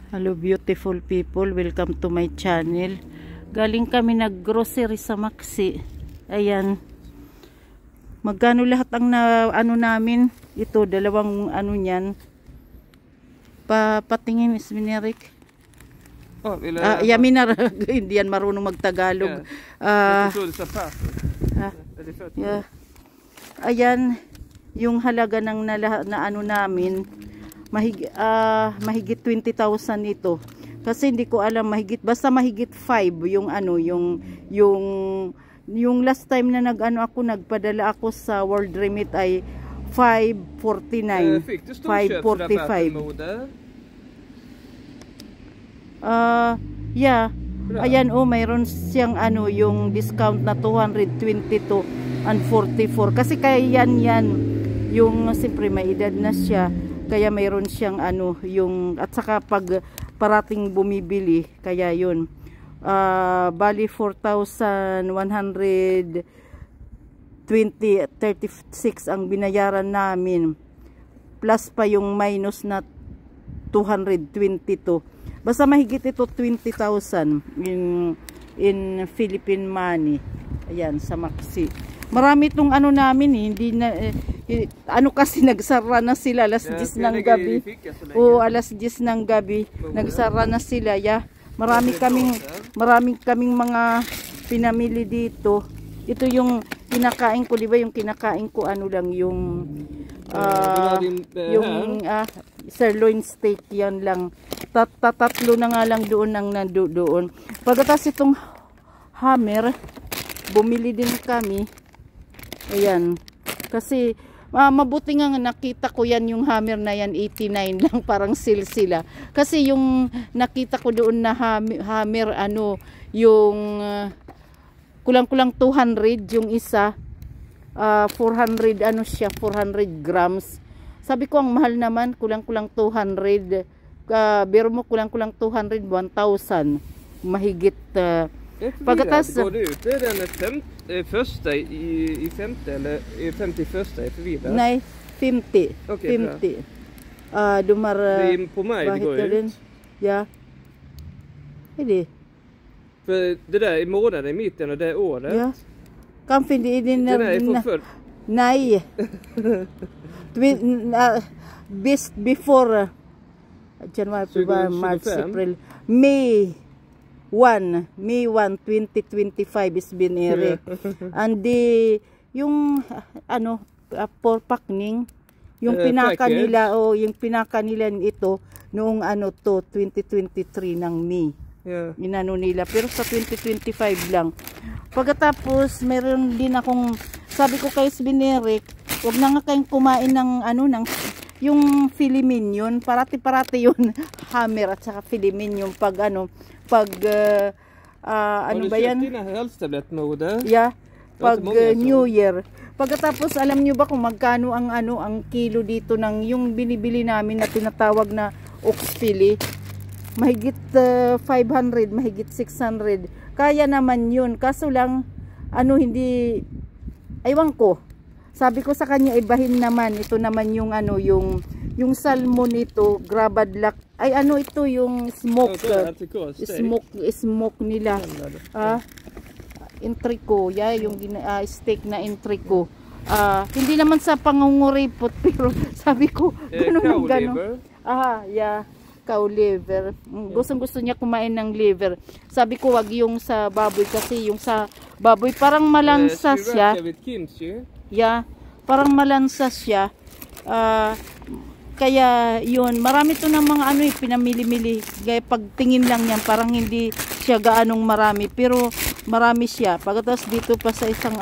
Hello beautiful people, welcome to my channel. Galing kami nag-grocery sa Maxi. Ayan. Magkano lahat ang namin? Ito, dalawang niyan. Patingin is Minerik. Yaminar, hindi yan marunong magtagalog. Yeah. Ayan, yung halaga ng namin. Mahigit 20,000 ito kasi hindi ko alam, basta mahigit 5 yung last time na nagpadala ako sa World Remit ay 549 545. Yeah, ayan, mayroon siyang yung discount na 222 and 44 kasi kaya yan yung siyempre may edad na siya. Kaya mayroon siyang at saka pag parating bumibili, kaya yun. Bali 4,136 ang binayaran namin. Plus pa yung minus na 222. Basta mahigit ito 20,000 in Philippine money. Ayan, sa Maxi. Marami itong namin hindi na kasi nagsara na sila alas 10 ng gabi. Alas 10 ng gabi nagsara na sila. Marami kaming mga pinamili dito. Ito yung kinakain ko, di ba? Yung kinakain ko yung sirloin steak, yan lang. Tatlo na nga lang doon ang nandoon. Pagkatapos itong hammer, bumili din kami. Ayan. Kasi mabuti nga nakita ko yan, yung hammer na yan 89 lang, parang sale sila. Kasi yung nakita ko doon na hammer yung kulang-kulang 200 yung isa. 400 siya, 400 grams. Sabi ko ang mahal naman, kulang-kulang 200. Biro mo kulang-kulang 200, 1,000. Mahigit pagkatas första i femte eller i 51 är förvirrad? Nej, 50. Okay, 50. Dumar på mig det går ut. Ja. Är det? För det där i månaden i mitten och det året. Ja. Kanske det är din. Den är från förr. Nej. Best before January, February, March, April, May 1, 2025 is Eric. And yung for packing, yung pinaka nila yung pinaka nila ito noong 2023 ng May. Yeah. Nila, pero sa 2025 lang. Pagkatapos meron din akong sabi ko kay Eric, wag na nga kayong kumain ng yung filet mignon, parati yun hammer at saka filet mignon pag ba yan? Yeah, pag New Year. Pagkatapos alam nyo ba kung magkano ang kilo dito ng yung binibili namin na tinatawag na ox fillet? Mahigit 500, mahigit 600. Kaya naman yun. Kaso lang hindi, aywan ko. Sabi ko sa kanya, ibahin naman. Ito naman yung yung salmon ito, grabadlak. Ay ito yung smoke. Smoke nila. Intrico, yung steak na intrico. Hindi naman sa pangunguripot, pero sabi ko, gano'n. Cow liver. Gusto niya kumain ng liver. Sabi ko, wag yung sa baboy kasi yung sa baboy parang malansa siya. Parang malansa siya. Kaya yun, marami to ng mga pinamili-mili. Kaya pagtingin lang yan, parang hindi siya gaanong marami. Pero marami siya. Pagkatapos dito pa sa isang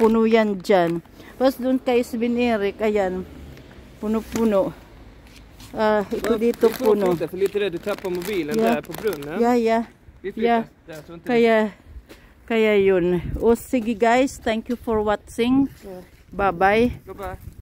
puno yan dyan. Tapos doon kay Eric, ayan, puno-puno. Ito dito puno. Kaya yun. Sige guys, thank you for watching. Bye-bye.